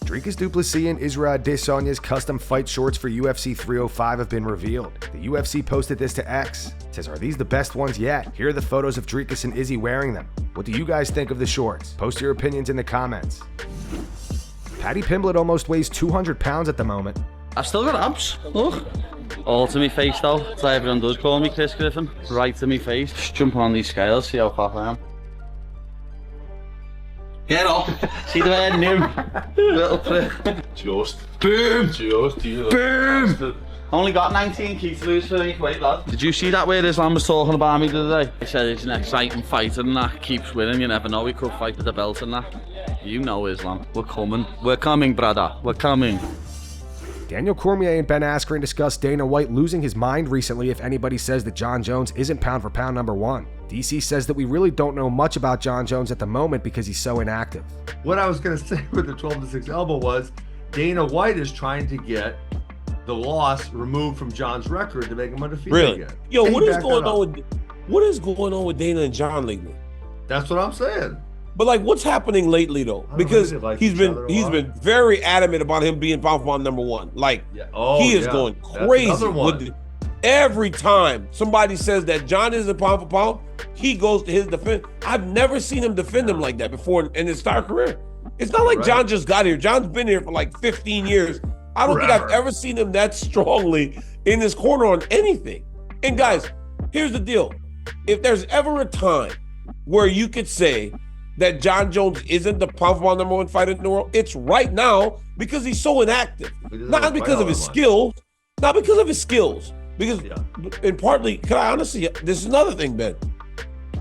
Dricus du Plessis and Israel Adesanya's custom fight shorts for UFC 305 have been revealed. The UFC posted this to X. It says, "Are these the best ones yet? Here are the photos of Dricus and Izzy wearing them. What do you guys think of the shorts? Post your opinions in the comments." Paddy Pimblett almost weighs 200 pounds at the moment. I've still got abs, look. All to me face though, so everyone does call me Chris Griffin. Right to me face. Just jumping on these scales, see how fat I am. Get off! See the way I knew? Little prick. Just. Boom! Just. Boom! Only got 19 kilos to lose for me. Wait, lad. Did you see that where Islam was talking about me the other day? He said he's an exciting fighter and that. Keeps winning, you never know. He could fight for the belt and that. You know Islam. We're coming. We're coming, brother. We're coming. Daniel Cormier and Ben Askren discussed Dana White losing his mind recently if anybody says that Jon Jones isn't pound for pound #1. DC says that we really don't know much about Jon Jones at the moment because he's so inactive. What I was going to say with the 12-6 elbow was Dana White is trying to get the loss removed from Jon's record to make him undefeated again. Yo, what is going on with Dana and Jon lately? That's what I'm saying. But like, what's happening lately though? Because he's been very adamant about him being pound for pound #1. Like, he is going crazy with every time somebody says that Jon isn't pound for pound, he goes to his defense. I've never seen him defend him like that before in his entire career. It's not like Jon just got here. Jon's been here for like 15 years. I don't think I've ever seen him that strongly in his corner on anything. And guys, here's the deal. If there's ever a time where you could say that Jon Jones isn't the pound for pound #1 fighter in the world, it's right now because he's so inactive. Not because of his skills, not because of his skills. Because, and partly, can I honestly, this is another thing, Ben.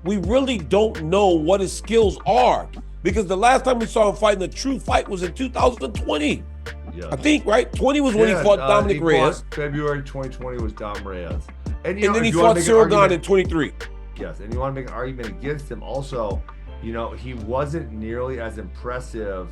We really don't know what his skills are because the last time we saw him fight in a true fight was in 2020. I think, right? 20 was when he fought Dominic Reyes. February 2020 was Dom Reyes. And then he fought Cyril Gane in 23. Yes, and you want to make an argument against him also. You know, he wasn't nearly as impressive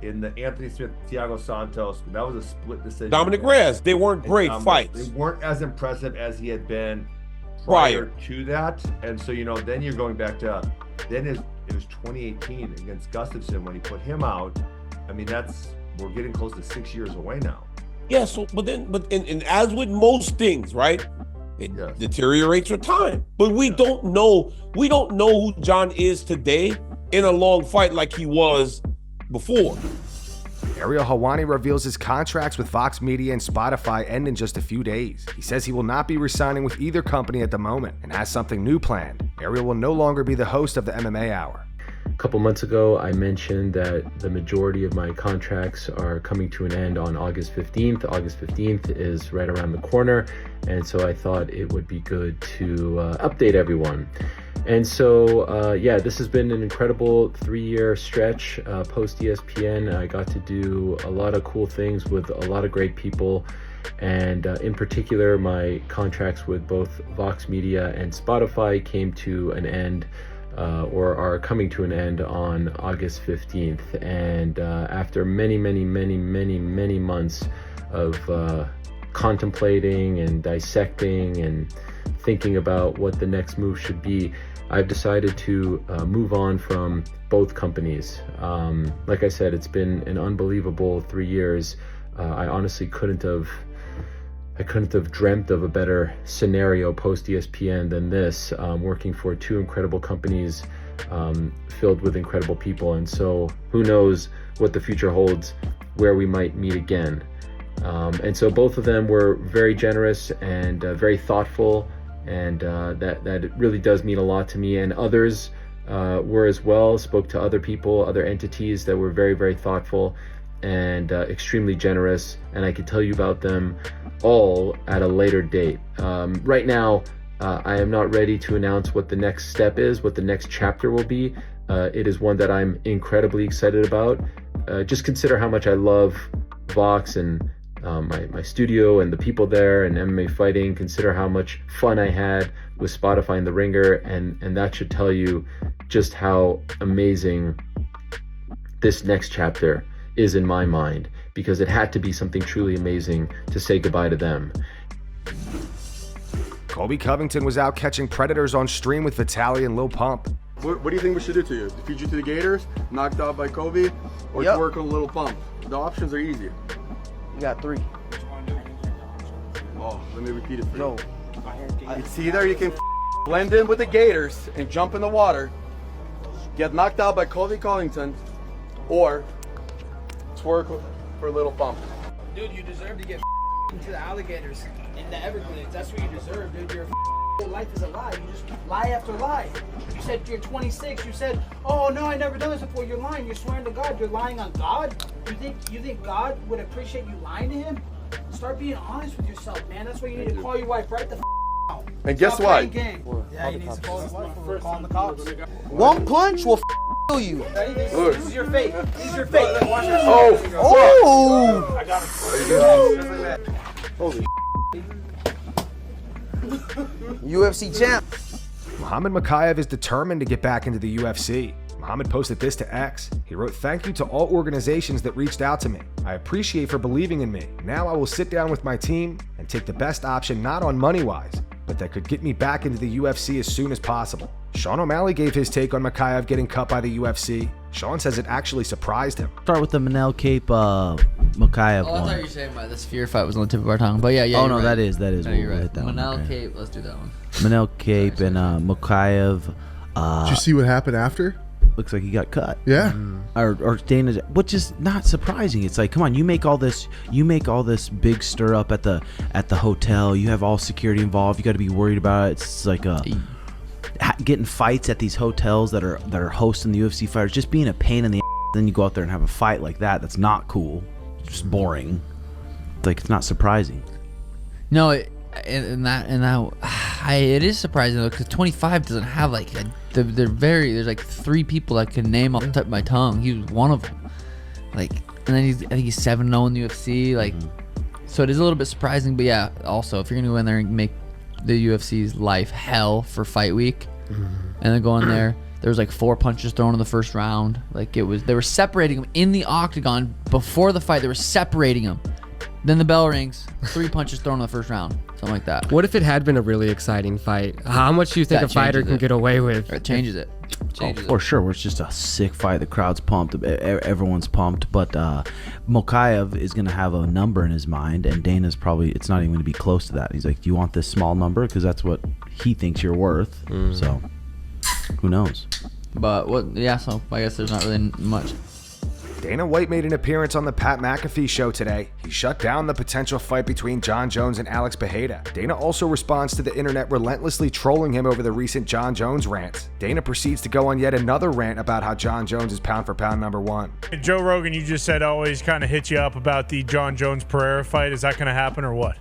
in the Anthony Smith, Thiago Santos. That was a split decision. Dominic Reyes, they weren't great fights. They weren't as impressive as he had been prior to that. And so, you know, then you're going back to, then it was 2018 against Gustafsson when he put him out. I mean, we're getting close to 6 years away now. Yeah, so, but as with most things, right? It deteriorates with time. But we don't know who Jon is today in a long fight like he was before. Ariel Helwani reveals his contracts with Vox Media and Spotify end in just a few days. He says he will not be re-signing with either company at the moment and has something new planned. Ariel will no longer be the host of the MMA Hour. A couple months ago, I mentioned that the majority of my contracts are coming to an end on August 15th. August 15th is right around the corner, and so I thought it would be good to update everyone. And so, this has been an incredible 3-year stretch post ESPN. I got to do a lot of cool things with a lot of great people, and in particular, my contracts with both Vox Media and Spotify came to an end or are coming to an end on August 15th. And after many months of contemplating and dissecting and thinking about what the next move should be, I've decided to move on from both companies. Like I said, it's been an unbelievable 3 years. I honestly couldn't have dreamt of a better scenario post ESPN than this, working for two incredible companies filled with incredible people. And so who knows what the future holds, where we might meet again. And so both of them were very generous and very thoughtful, and that really does mean a lot to me. And others were as well, spoke to other people, other entities that were very, very thoughtful and extremely generous, and I could tell you about them all at a later date. Right now, I am not ready to announce what the next step is, what the next chapter will be. It is one that I'm incredibly excited about. Just consider how much I love Vox and my studio and the people there and MMA fighting. Consider how much fun I had with Spotify and The Ringer, and that should tell you just how amazing this next chapter is in my mind, because it had to be something truly amazing to say goodbye to them. Colby Covington was out catching predators on stream with Vitaly and Lil Pump. What do you think we should do to you? Feed you to the Gators? Knocked out by Colby? or twerk on Lil Pump? The options are easy. You got 3. Oh, let me repeat it for you. No. It's either you can blend in with the Gators and jump in the water, get knocked out by Colby Covington, or twerk for Lil Pump. Dude, you deserve to get into the alligators in the Everglades. That's what you deserve, dude. Your life is a lie. You just lie after lie. You said you're 26. You said, oh no, I never done this before. You're lying. You're swearing to God. You're lying on God. You think God would appreciate you lying to him? Start being honest with yourself, man. That's why you need to call your wife right the out. And guess what? Yeah, he needs to call his wife. We're calling the cops. One punch will kill you. This is your fate. This is your fate. Watch this. Oh! I got it. Holy UFC champ. Muhammad Mokaev is determined to get back into the UFC. Muhammad posted this to X. He wrote, "Thank you to all organizations that reached out to me. I appreciate for believing in me. Now I will sit down with my team and take the best option, not on money-wise, but that could get me back into the UFC as soon as possible." Sean O'Malley gave his take on Mokaev getting cut by the UFC. Sean says it actually surprised him. Start with the Manel Cape Mokaev Oh, I one. thought you were saying about this fear fight was on the tip of our tongue, but yeah. Oh no, right. that is. No, We'll you're right. hit that one. Manel Okay. Cape, let's do that one. Manel Cape and Mokaev. Did you see what happened after? Looks like he got cut. Yeah. Or Dana, which is not surprising. It's like, come on, you make all this big stir up at the hotel. You have all security involved. You got to be worried about it. It's like getting fights at these hotels that are hosting the UFC fighters, just being a pain in the ass. Then you go out there and have a fight like that. That's not cool. It's just boring. Like, it's not surprising. No, it is surprising though, because 25 doesn't have like there's like 3 people that can name off the tip of my tongue. He was one of them. Like, and then I think he's 7-0 in the UFC. Like, so it is a little bit surprising. But yeah, also if you're gonna go in there and make the UFC's life hell for fight week, and then go in there. There was like 4 punches thrown in the first round. Like, they were separating him in the octagon before the fight. They were separating him. Then the bell rings. 3 punches thrown in the first round. Something like that. What if it had been a really exciting fight? How much do you think a fighter can get away with? It changes it. For sure, where it's just a sick fight. The crowd's pumped. Everyone's pumped. But Mokaev is going to have a number in his mind, and Dana's probably, it's not even going to be close to that. He's like, do you want this small number? Because that's what he thinks you're worth. So, who knows? But so I guess there's not really much. Dana White made an appearance on the Pat McAfee show today. He shut down the potential fight between Jon Jones and Alex Pereira. Dana also responds to the internet relentlessly trolling him over the recent Jon Jones rants. Dana proceeds to go on yet another rant about how Jon Jones is pound for pound #1. Joe Rogan, you just said always kind of hit you up about the Jon Jones Pereira fight. Is that going to happen or what?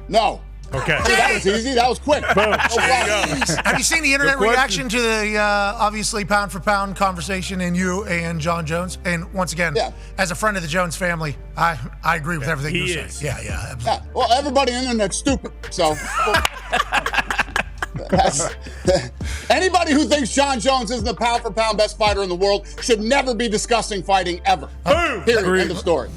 No. Okay. See, that was easy. That was quick. Boom. Have you seen the internet reaction to the obviously pound for pound conversation in you and Jon Jones? And once again, as a friend of the Jones family, I agree with everything you say. Yeah, absolutely. Yeah. Well, everybody on the internet's stupid. So anybody who thinks Jon Jones isn't the pound for pound best fighter in the world should never be discussing fighting ever. Period. End of story.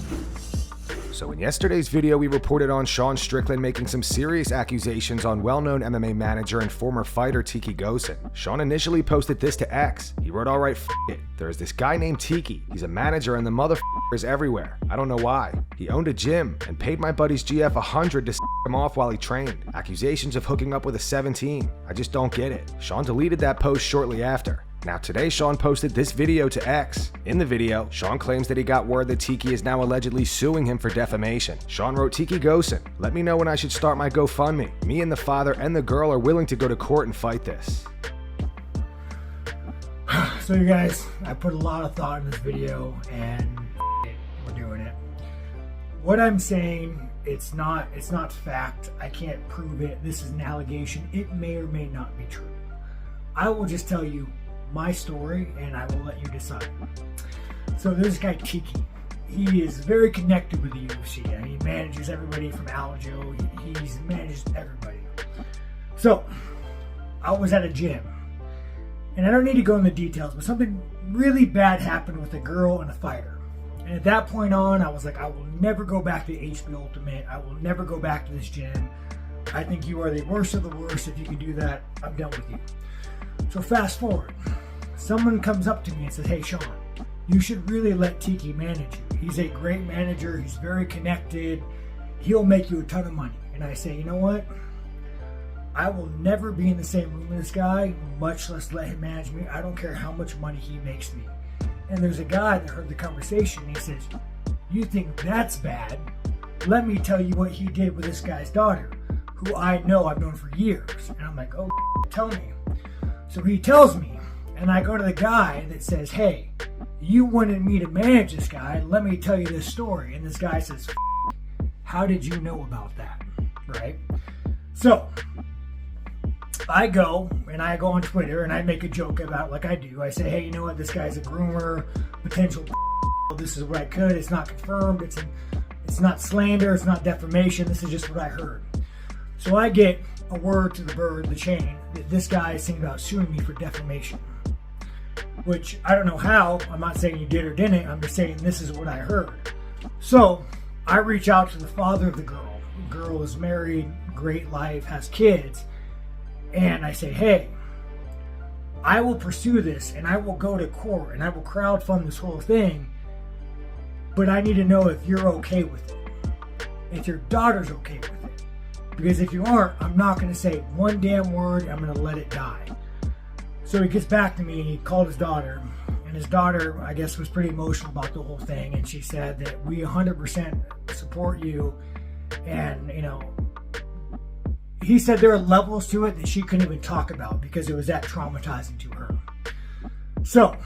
So in yesterday's video, we reported on Sean Strickland making some serious accusations on well-known MMA manager and former fighter Tiki Gosen. Sean initially posted this to X. He wrote, "All right, it. There's this guy named Tiki. He's a manager and the mother is everywhere. I don't know why. He owned a gym and paid my buddy's GF 100 to him off while he trained. Accusations of hooking up with a 17. I just don't get it." Sean deleted that post shortly after. Now today, Sean posted this video to X. In the video, Sean claims that he got word that Tiki is now allegedly suing him for defamation. Sean wrote, "Tiki Gosen, let me know when I should start my GoFundMe. Me and the father and the girl are willing to go to court and fight this." So you guys, I put a lot of thought in this video and we're doing it. What I'm saying, it's not fact. I can't prove it. This is an allegation. It may or may not be true. I will just tell you my story and I will let you decide. So there's this guy Tiki. He is very connected with the UFC. He manages everybody from Aljo. He manages everybody. So I was at a gym, and I don't need to go into details, but something really bad happened with a girl and a fighter. And at that point on, I was like, I will never go back to HB Ultimate. I will never go back to this gym. I think you are the worst of the worst. If you can do that, I'm done with you. So fast forward, someone comes up to me and says, "Hey Sean, you should really let Tiki manage you. He's a great manager. He's very connected. He'll make you a ton of money. And I say, you know what? I will never be in the same room with this guy, much less let him manage me. I don't care how much money he makes me. And there's a guy that heard the conversation. And he says, you think that's bad? Let me tell you what he did with this guy's daughter, who I know I've known for years. And I'm like, oh, tell me. So he tells me, and I go to the guy that says, hey, you wanted me to manage this guy. Let me tell you this story. And this guy says, how did you know about that? Right? So I go on Twitter and I make a joke about, like I do. I say, hey, you know what? This guy's a groomer, potential. This is what I could. It's not confirmed. It's not slander. It's not defamation. This is just what I heard. So I get a word to the bird, the chain, that this guy is thinking about suing me for defamation. Which I don't know how. I'm not saying you did or didn't. I'm just saying this is what I heard. So I reach out to the father of the girl. The girl is married, great life, has kids. And I say, hey, I will pursue this and I will go to court and I will crowdfund this whole thing. But I need to know if you're okay with it. If your daughter's okay with it. Because if you aren't, I'm not going to say one damn word. I'm going to let it die. So he gets back to me and he called his daughter. And his daughter, I guess, was pretty emotional about the whole thing. And she said that we 100% support you. And, you know, he said there are levels to it that she couldn't even talk about because it was that traumatizing to her. So,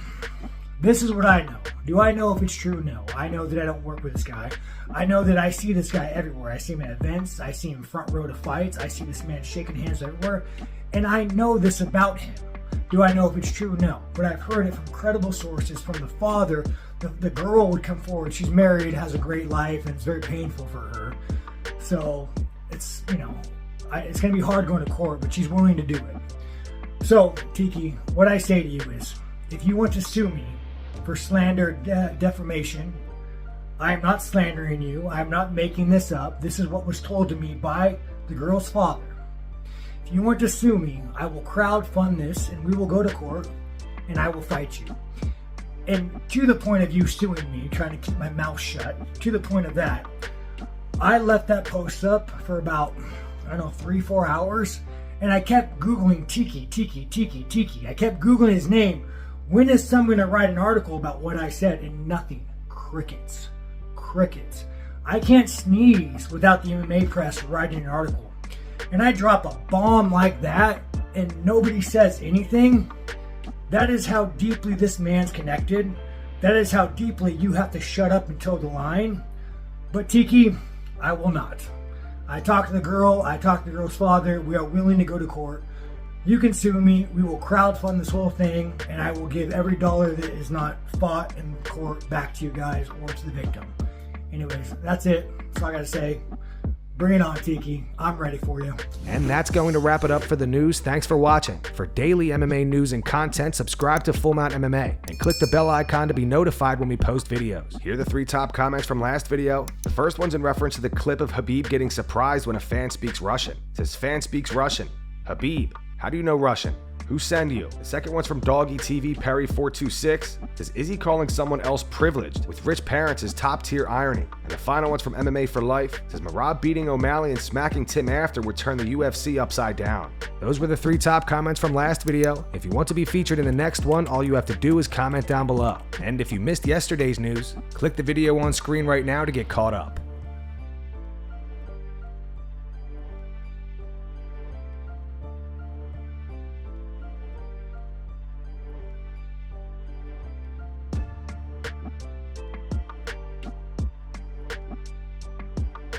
this is what I know. Do I know if it's true? No. I know that I don't work with this guy. I know that I see this guy everywhere. I see him at events. I see him front row to fights. I see this man shaking hands everywhere. And I know this about him. Do I know if it's true? No. But I've heard it from credible sources, from the father. The girl would come forward. She's married, has a great life, and it's very painful for her. So, it's, you know, it's going to be hard going to court, but she's willing to do it. So, Tiki, what I say to you is, if you want to sue me for slander, defamation, I am not slandering you. I am not making this up. This is what was told to me by the girl's father. If you want to sue me, I will crowdfund this and we will go to court and I will fight you. And to the point of you suing me, trying to keep my mouth shut, to the point of that, I left that post up for about, I don't know, 3-4 hours. And I kept Googling Tiki. I kept Googling his name. When is someone going to write an article about what I said? And nothing. Crickets. I can't sneeze without the MMA press writing an article. And I drop a bomb like that and nobody says anything. That is how deeply this man's connected. That is how deeply you have to shut up and toe the line. But Tiki, I will not. I talked to the girl. I talked to the girl's father. We are willing to go to court. You can sue me. We will crowdfund this whole thing, and I will give every dollar that is not fought in court back to you guys or to the victim. Anyways, that's it. That's all I got to say. Bring it on, Tiki. I'm ready for you. And that's going to wrap it up for the news. Thanks for watching. For daily MMA news and content, subscribe to Full Mount MMA and click the bell icon to be notified when we post videos. Here are the 3 top comments from last video. The first one's in reference to the clip of Khabib getting surprised when a fan speaks Russian. It says, fan speaks Russian. Khabib, how do you know Russian? Who send you? The second one's from Doggy TV Perry 426. It says, is he calling someone else privileged? With rich parents is top tier irony. And the final one's from MMA for Life. It says, Merab beating O'Malley and smacking Tim after would turn the UFC upside down. Those were the 3 top comments from last video. If you want to be featured in the next one, all you have to do is comment down below. And if you missed yesterday's news, click the video on screen right now to get caught up.